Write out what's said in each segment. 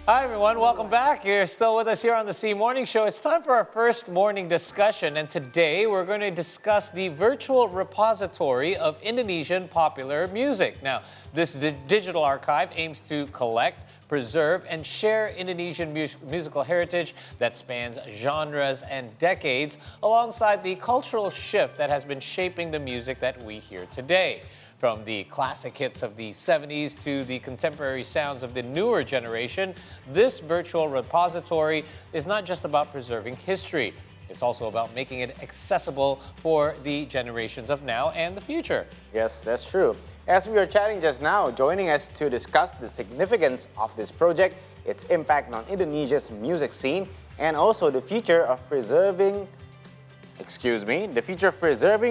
Hi, everyone. Welcome back. You're still with us here on the C Morning Show. It's time for our first morning discussion, and today we're going to discuss the virtual repository of Indonesian popular music. Now, this digital archive aims to collect, preserve, and share Indonesian musical heritage that spans genres and decades, alongside the cultural shift that has been shaping the music that we hear today. From the classic hits of the 70s to the contemporary sounds of the newer generation, this virtual repository is not just about preserving history. It's also about making it accessible for the generations of now and the future. Yes, that's true. As we were chatting just now, joining us to discuss the significance of this project, its impact on Indonesia's music scene, and also the future of preserving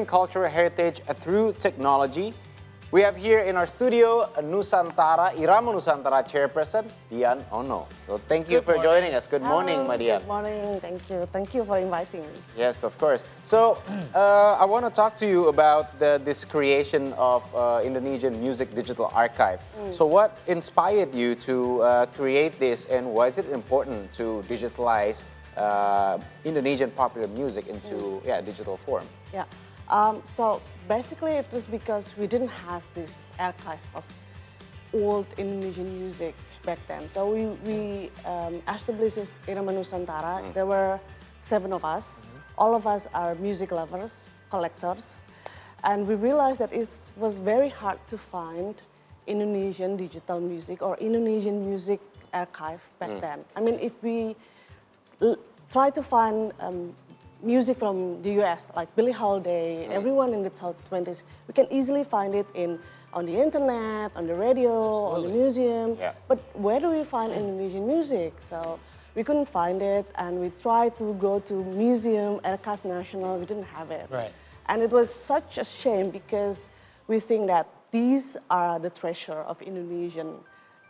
cultural heritage through technology. We have here in our studio Nusantara, Irama Nusantara Chairperson, Dian Onno. So thank you for joining us. Good morning, my Dian. Good morning, thank you. Thank you for inviting me. Yes, of course. So I want to talk to you about this creation of Indonesian Music Digital Archive. So what inspired you to create this, and why is it important to digitalize Indonesian popular music into digital form? Yeah. So basically it was because we didn't have this archive of old Indonesian music back then. So we established Irama Nusantara. There were 7 of us. All of us are music lovers, collectors. And we realized that it was very hard to find Indonesian digital music or Indonesian music archive back then. I mean, if we try to find music from the US, like Billie Holiday, everyone in the top 20s, we can easily find it on the internet, on the radio, on the museum. Yeah. But where do we find Indonesian music? So we couldn't find it, and we tried to go to Museum, Archive National, we didn't have it. Right. And it was such a shame because we think that these are the treasure of Indonesian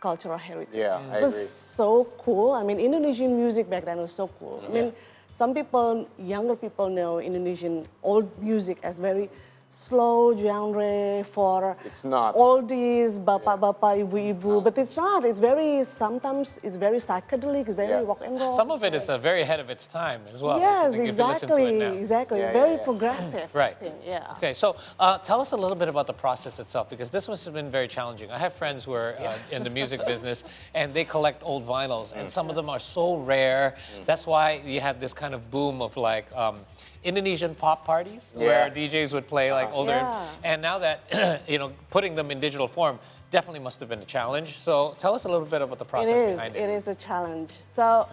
cultural heritage. Yeah, I it was agree. so cool. I mean, Indonesian music back then was so cool. I mean, some people, younger people know Indonesian old music as very slow genre for It's not. oldies, bapak-bapak, ibu-ibu, but it's not. It's very, sometimes it's very psychedelic, it's very rock and roll. Some of it is very ahead of its time as well. Yes, if you listen to it now. exactly. Yeah, It's very yeah. progressive. Right. Thing. Yeah. Okay, so tell us a little bit about the process itself, because this must have been very challenging. I have friends who are in the music business, and they collect old vinyls, and some of them are so rare. That's why you had this kind of boom of like Indonesian pop parties where DJs would play like older, and now that putting them in digital form definitely must have been a challenge. So tell us a little bit about the process behind it. It is a challenge. So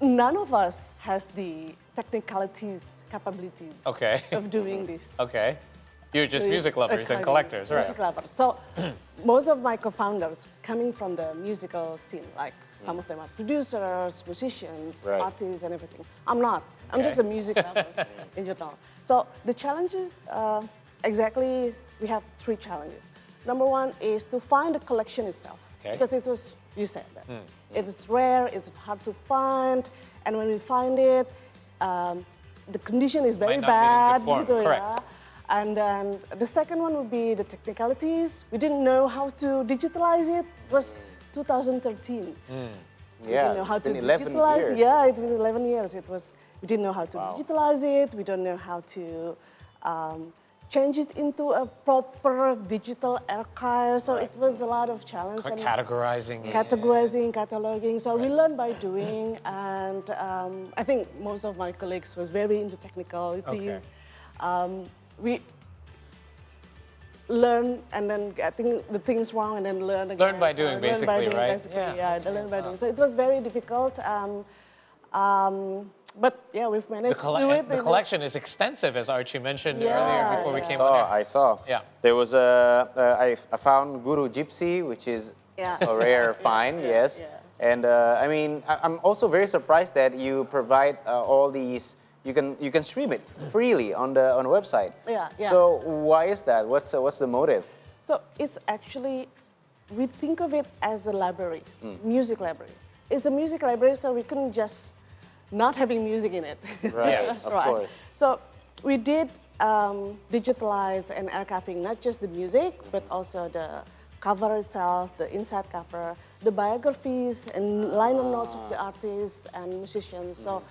none of us has the technicalities, capabilities of doing this. Okay. You're just music lovers and collectors, right? Music lovers. So most of my co-founders coming from the musical scene, like some of them are producers, musicians, artists, and everything. I'm not. I'm just a music lover in general. So the challenges, exactly, we have 3 challenges. Number 1 is to find the collection itself. Because it was, you said that. It's rare, it's hard to find, and when we find it, the condition is very bad. Correct. And then the second one would be the technicalities. We didn't know how to digitalize it. It was 2013. We didn't know how to digitalize. Years. Yeah, it was 11 years. We didn't know how to digitalize it. We don't know how to change it into a proper digital archive. So it was a lot of challenge. Categorizing, cataloging. So we learned by doing, and I think most of my colleagues was very into technicalities. We learn and then getting the things wrong and then learn again. Learn by doing, basically, right? Learn by doing. So it was very difficult. But yeah, we've managed to do it. The collection is extensive, as Archie mentioned earlier before we came on air. I saw. Yeah. There was I found Guru Gypsy, which is a rare find, yes. Yeah. And I mean, I'm also very surprised that you provide all these. You can stream it freely on the website. Yeah. So why is that? What's the motive? So it's actually, we think of it as a library, music library. It's a music library, so we couldn't just not having music in it. Right. Yes, of course. So we did digitalize and archiving not just the music, but also the cover itself, the inside cover, the biographies and liner notes of the artists and musicians. So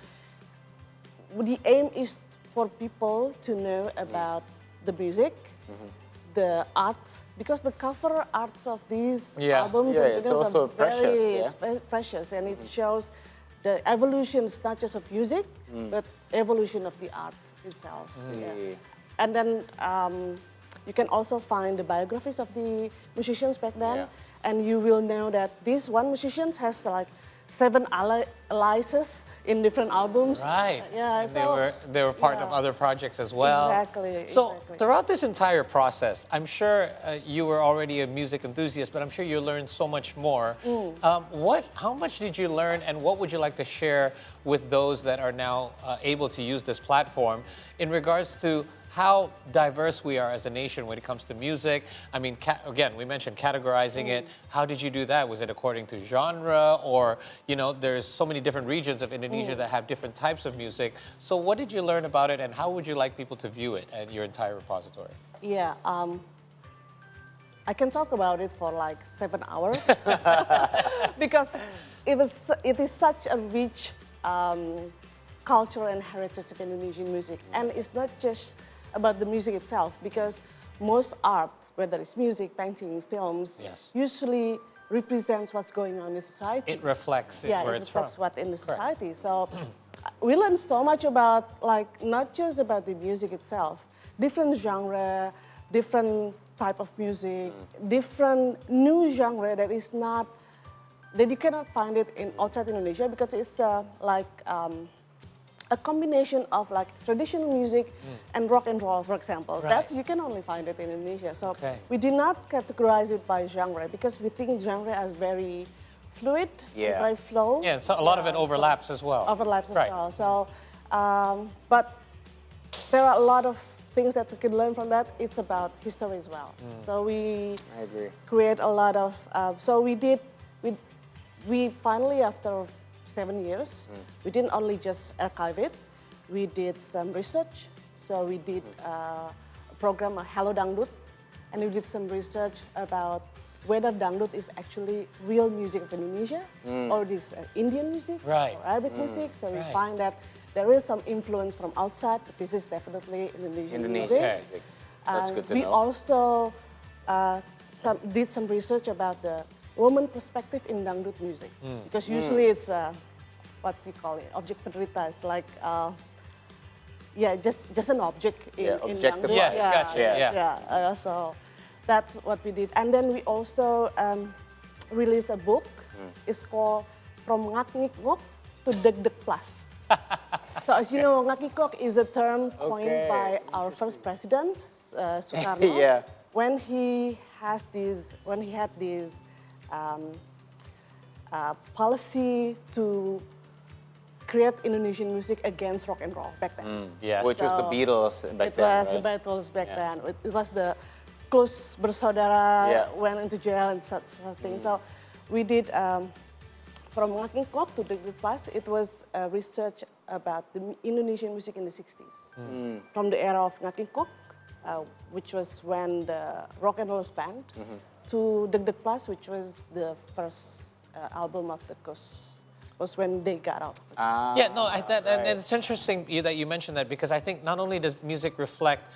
the aim is for people to know about the music, the art, because the cover arts of these albums and it's videos also are very precious, precious, and it shows the evolutions not just of music, but evolution of the art itself. Yeah. And then you can also find the biographies of the musicians back then, and you will know that this one musician has like 7 aliases in different albums. Right. Yeah. And So they were part of other projects as well. Exactly. So exactly. throughout this entire process, I'm sure you were already a music enthusiast, but I'm sure you learned so much more. How much did you learn, and what would you like to share with those that are now able to use this platform in regards to how diverse we are as a nation when it comes to music? I mean, again, we mentioned categorizing it. How did you do that? Was it according to genre, or, you know, there's so many different regions of Indonesia that have different types of music. So what did you learn about it, and how would you like people to view it at your entire repository? Yeah, I can talk about it for like 7 hours because it is such a rich culture and heritage of Indonesian music, and it's not just about the music itself, because most art, whether it's music, paintings, films, usually represents what's going on in society. It reflects where it's from. It reflects what in the society. So we learn so much about, like, not just about the music itself, different genre, different type of music, different new genre that is not, that you cannot find it in outside Indonesia, because it's a combination of like traditional music and rock and roll, for example. Right. That's, you can only find it in Indonesia. So we did not categorize it by genre, because we think genre as very fluid, very flow. Yeah, so a lot of it overlaps as well. Overlaps as well. So, but there are a lot of things that we can learn from that. It's about history as well. So we create a lot of, so we finally, after 7 years, we didn't only just archive it, we did some research. So we did a program, Hello Dangdut, and we did some research about whether dangdut is actually real music of Indonesia, or this Indian music, or Arabic music. So we find that there is some influence from outside, but this is definitely Indonesian music. Okay. That's good to know. We also did some research about the woman perspective in dangdut music, because usually it's what's you call it, object penerita. It's like just an object in dangdut. Yes, gotcha. So that's what we did, and then we also released a book. It's called From Ngak-Ngikok to Deg-Deg Plus. So as you know, Ngak-Ngikok is a term coined by our first president, Soekarno, when he had this policy to create Indonesian music against rock and roll back then. Which was the Beatles back then. It was the Beatles back then. It was the close bersaudara went into jail and such things. So we did from Ngak-Ngikok to Deg-Deg Plus. It was research about the Indonesian music in the 60s. From the era of Ngak-Ngikok, which was when the rock and roll was banned, to Deg-Deg Plus, which was the first album of the Coast, was when they got out. And it's interesting that you mentioned that, because I think not only does music reflect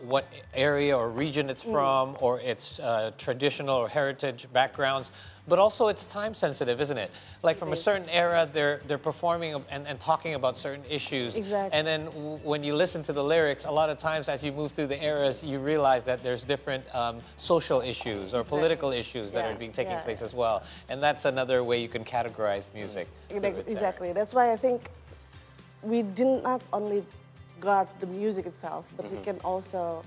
what area or region it's from, or its traditional or heritage backgrounds, but also it's time sensitive, isn't it? Like from a certain era, they're performing and talking about certain issues. Exactly. And then when you listen to the lyrics, a lot of times as you move through the eras, you realize that there's different social issues or political issues that are being taking place as well. And that's another way you can categorize music. Exactly. That's why I think we did not only guard the music itself, but we can also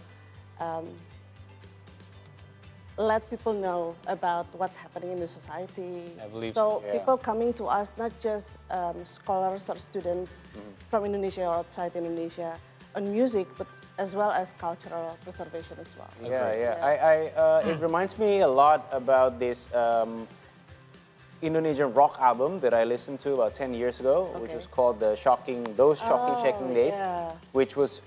let people know about what's happening in the society. I believe so. People coming to us, not just scholars or students from Indonesia or outside Indonesia on music, but as well as cultural preservation as well. It reminds me a lot about this Indonesian rock album that I listened to about 10 years ago, which was called Those Shocking Shaking Days, which was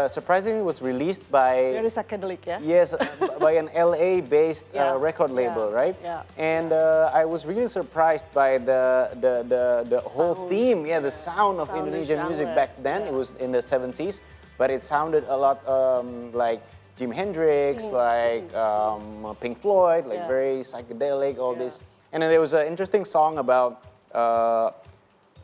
surprisingly was released by Very psychedelic, yeah? yes by an LA-based Yeah, record label, yeah, right? yeah, And I was really surprised by the whole sound, theme, the sound of sound and Indonesian music genre, back then. It was in the 70s, but it sounded a lot like Jimi Hendrix, like Pink Floyd, like Yeah. very psychedelic, all this. And then there was an interesting song about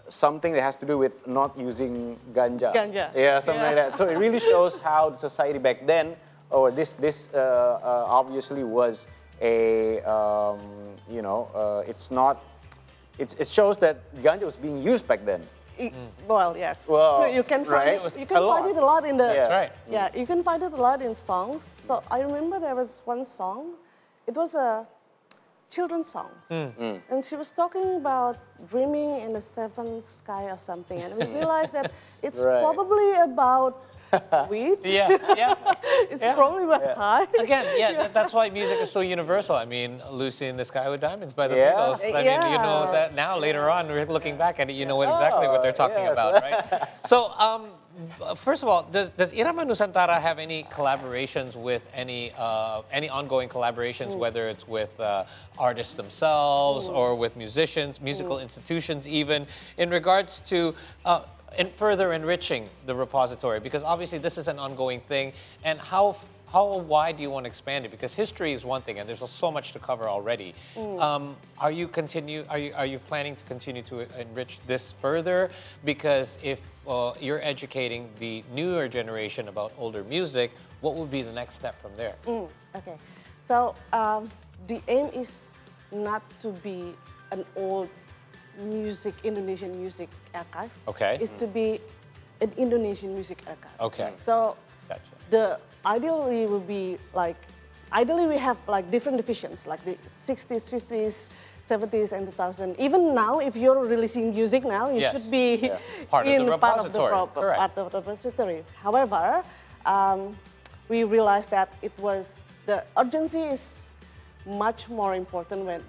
something that has to do with not using ganja. Ganja. Yeah, something like that. So it really shows how the society back then, or this obviously was a, it's not, it shows that ganja was being used back then. Well, yes. Well, you can find right? it. You can A lot. find it a lot in the. That's right. Yeah, you can find it a lot in songs. So I remember there was one song. It was a children's song, and she was talking about dreaming in the seventh sky or something, and we realized that it's Right. probably about weed. Yeah, yeah. It's probably about high. Again, that's why music is so universal. I mean, Lucy in the Sky with Diamonds by the Yeah. Beatles. I mean, you know Yeah. that now, later on, we're looking back at it, you know exactly what they're talking yes. about, right? So, first of all, does Irama Nusantara have any collaborations with any ongoing collaborations, whether it's with artists themselves or with musicians, musical institutions even, in regards to and further enriching the repository? Because obviously this is an ongoing thing, and how wide do you want to expand it? Because history is one thing, and there's so much to cover already. Are you planning to continue to enrich this further? Because if you're educating the newer generation about older music, what would be the next step from there? Okay, so the aim is not to be an old Indonesian music archive. Okay. Is to be an Indonesian music archive. Okay. So Gotcha. the ideally would be like, ideally we have like different divisions, like the 60s, 50s, 70s, and 2000. Even now, if you're releasing music now, you Yes. should be Part of the in part of the repository. Correct. part of the repository. However, we realized that the urgency is much more important when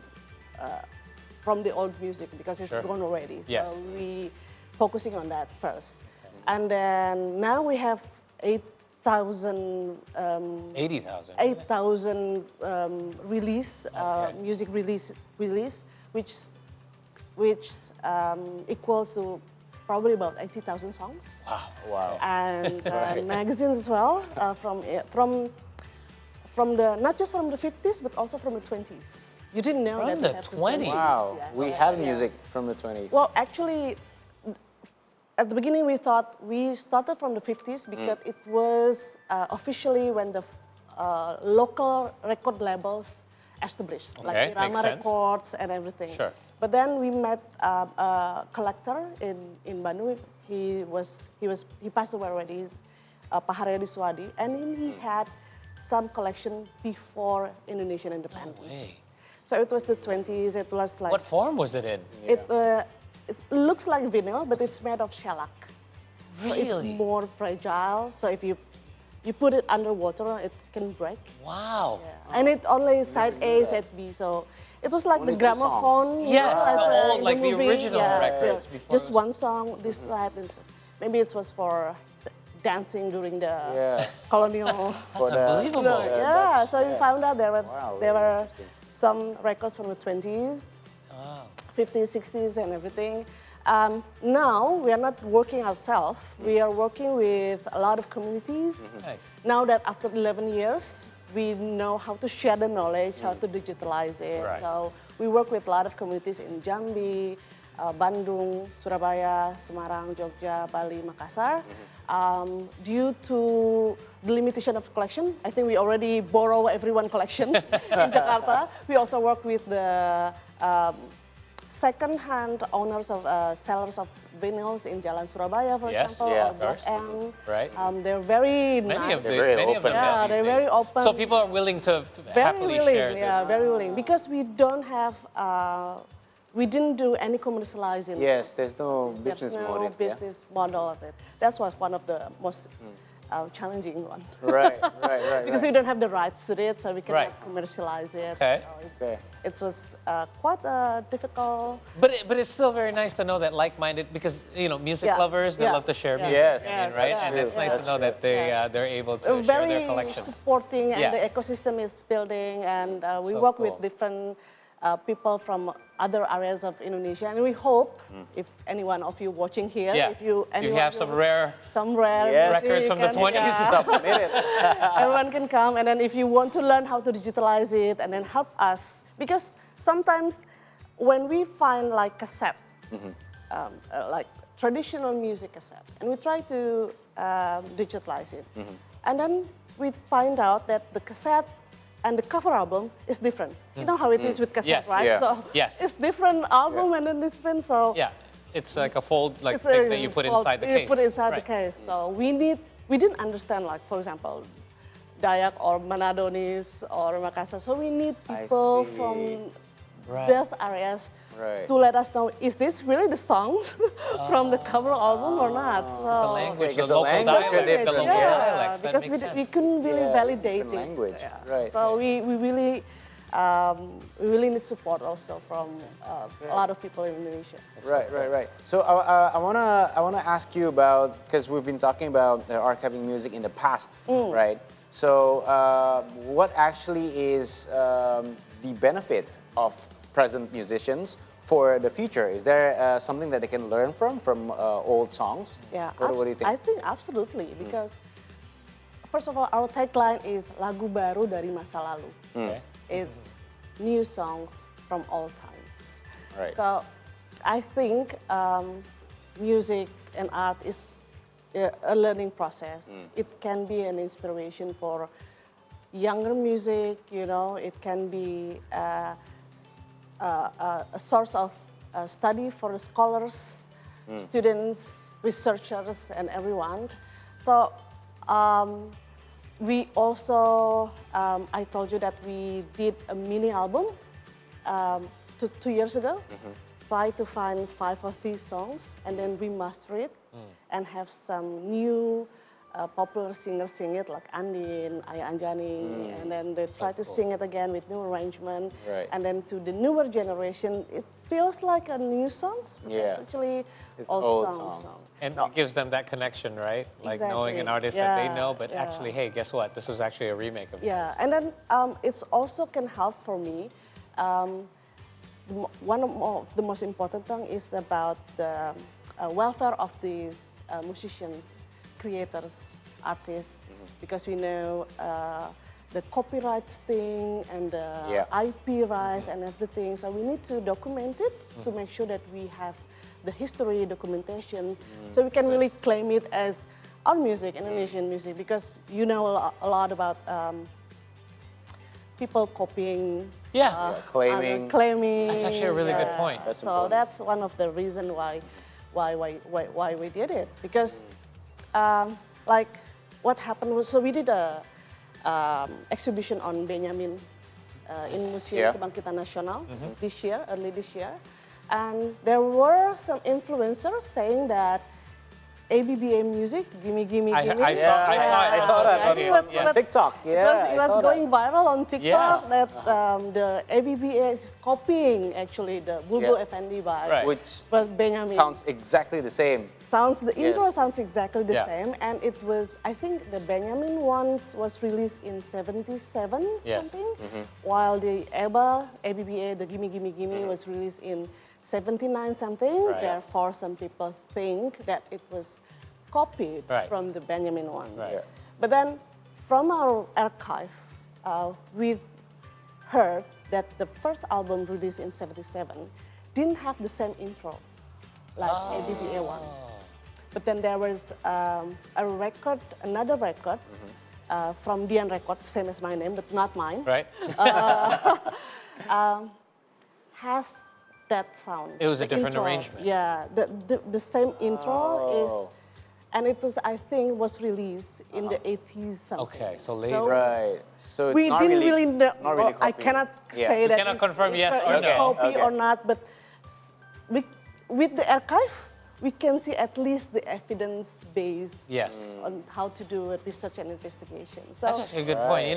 from the old music, because it's Sure. gone already. So Yes. we focusing on that first. And then now we have 8,000 80,000. 8,000 release, Okay. music release, which equals to probably about 80,000 songs. Wow. And magazines as well, from the, not just from the 50s, but also from the 20s. You didn't know From that the we have this 20s? Wow. yeah. We have music from the 20s. Well, actually, at the beginning we thought we started from the 50s because it was officially when the local record labels established, Okay, like makes Irama sense. Records and everything. Sure. But then we met a collector in Bandung. He passed away already. He's Paharyadi Swadi, and he had some collection before Indonesian independence. Way. So it was the 20s. It was like What form was it in? it looks like vinyl, but it's made of shellac. So it's Really? more fragile. So if you put it underwater, it can break. Wow. And it only side A, side B. So it was like Only the two songs. gramophone. you Yes, know, as, the old, in like the movie. original records before Just it was- one song, this side. And so maybe it was for dancing during the colonial. For the- Unbelievable. Yeah, so we found out there Wow, there really were interesting. some records from the 20s, 50s, 60s, and everything. Now we are not working ourselves. We are working with a lot of communities. Nice. Now that after 11 years, we know how to share the knowledge, how to digitalize it. Right. So we work with a lot of communities in Jambi, Bandung, Surabaya, Semarang, Jogja, Bali, Makassar. Due to the limitation of collection, I think we already borrow everyone collections in Jakarta. We also work with the second-hand owners of sellers of vinyls in Jalan Surabaya, for Yes, example, yeah, or of Blok course. M. Right. They're very Many nice. of the, They're very many of them open. now Yeah, these they're days. very open. So people are willing to Very happily willing, share this. yeah, very willing. Because we don't have, we didn't do any commercializing. Yes, there's no There's business no motive. business model of it. That's was one of the most challenging one. Right, right. Because we don't have the rights to it, so we cannot commercialize it. Okay. So it was quite difficult. But it's still very nice to know that like-minded, because music lovers, they love to share music, Yes, right? that's And true. it's nice to know that they're able to share Very their collection. supporting, and the ecosystem is building, and we So work cool. with different people from other areas of Indonesia, and we hope if any one of you watching here, if you have some rare records music from the and, 20s. Submit it. everyone can come, and then if you want to learn how to digitalize it, and then help us, because sometimes when we find like cassette, like traditional music cassette, and we try to digitalize it, and then we find out that the cassette and the cover album is different. You know how it is with cassette, Yes. right? Yeah. So Yes. it's different album and then different. So Yeah, it's like a fold, like it's thing that you put inside the case. You put inside Right. the case. So we didn't understand, like, for example, Dayak or Manadonis or Makassar. So we need people see. from Right. those areas Right. to let us know, is this really the song from the cover album or not? So, The language, because the the local language are dialect, the different, local yeah. dialects, that because makes we sense. couldn't really validate different it. language, right. So we really need support also from a lot of people in Indonesia. Right. So I wanna ask you about, because we've been talking about archiving music in the past, right? So what actually is the benefit of present musicians for the future? Is there something that they can learn from old songs? Yeah, What do you think? I think absolutely, because first of all, our tagline is lagu baru dari masa lalu. Okay. It's new songs from all times. Right. So I think music and art is a learning process. It can be an inspiration for younger music, it can be a source of study for scholars, students, researchers, and everyone. So we also, I told you that we did a mini album 2 years ago. Try to find 5 of these songs and then remaster it and have some new popular singers sing it, like Andin, Ayah Anjani, and then they try to sing it again with new arrangement. Right. And then to the newer generation, it feels like a new song, but Yeah. it's actually It's old old songs. songs. And it gives them that connection, right? Like knowing an Exactly. artist that they Yeah, know, but yeah. actually, hey, guess what? This was actually a remake of Yeah, and then it's also can help for me. One of the most important thing is about the welfare of these musicians, creators, artists, because we know the copyrights thing and the IP rights and everything. So we need to document it to make sure that we have the history documentations, so we can really claim it as our music, Indonesian music, because you know a lot about people copying. Claiming. Claiming. That's actually a really good point. That's so important. that's one of the reasons why we did it, because like what happened was, so we did a exhibition on Benjamin in Musik Kebangkitan Nasional early this year, and there were some influencers saying that ABBA music, gimme. I saw that I video. think Yeah. TikTok, it was going viral on TikTok Yeah. that the ABBA is copying actually the Bulbul Effendi by Right. Which Benjamin. sounds exactly the same. The intro Yes. sounds exactly the Yeah. same, and it was, I think the Benjamin ones was released in 77 Yes. something, while the ABBA, the Gimme was released in 79 something. Right. Therefore, some people think that it was copied Right. from the Benjamin ones. Right. Yeah. But then, from our archive, we heard that the first album released in 77 didn't have the same intro like ABBA ones. But then there was another record from Dian Records, same as my name, but not mine, Right? has that sound. It was a the different intro. arrangement. Yeah, the same intro is, and it was, I think, was released in the 80s something. Okay, so later. Right. So it's We not didn't really, know. not really I copying. cannot Yeah. say You that cannot it's confirm yes or a no. copy Okay. or not, but with the archive, we can see at least the evidence base Yes. on how to do it, research and investigation. So That's actually a good point.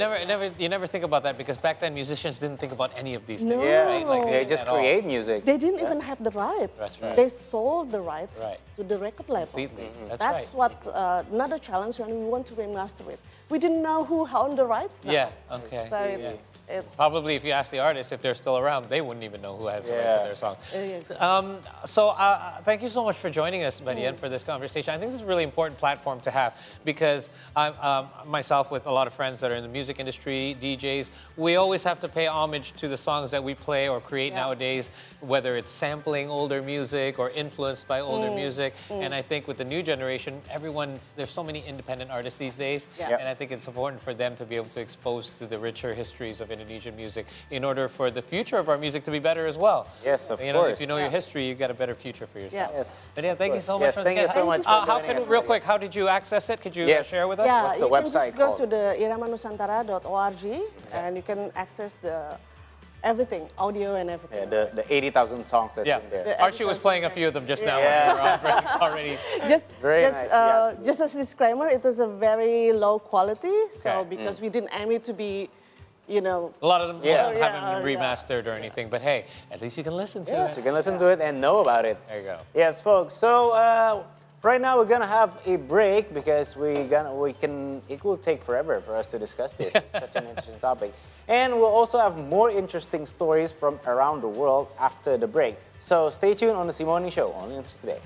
You never think about that because back then musicians didn't think about any of these things. No. Yeah, Right? Like they just at all. create music. they didn't even have the rights. That's right. They sold the rights Right. to the record label. Completely. That's That's right. what another challenge when we want to remaster it. We didn't know who owned the rights now. Yeah, okay. So it's Probably if you ask the artists if they're still around, they wouldn't even know who has the rights to Yeah. their songs. yeah. So thank you so much for joining us, Dian, for this conversation. I think this is a really important platform to have because I, myself with a lot of friends that are in the music industry, DJs, we always have to pay homage to the songs that we play or create nowadays, whether it's sampling older music or influenced by older music. And I think with the new generation, there's so many independent artists these days. Yeah. And I think it's important for them to be able to expose to the richer histories of Indonesian music in order for the future of our music to be better as well. Yes, of You know, course. if you know your history, you got a better future for yourself. Yeah. Yes. But yeah, thank you so much. Yes, once thank you again. so much. How for joining can, us, real Dian. quick, how did you access it? Could you Yes. share with us? Yeah, What's the you can website just go called? to the iramanusantara.org and you can access everything, audio and everything. Yeah, the 80,000 songs that's Yeah. in there. The Archie was playing a few of them just now. when we were on already. Very nice. Yeah. Just as a disclaimer, it was a very low quality, so Okay. because we didn't aim it to be, you know, A lot of them Yeah. haven't been Yeah. remastered or anything, but hey, at least you can listen to Yes, it. you can listen to it and know about it. There you go. Yes, folks. So right now we're gonna have a break because it will take forever for us to discuss this. It's such an interesting topic, and we'll also have more interesting stories from around the world after the break. So stay tuned on the Morning Show only on Today.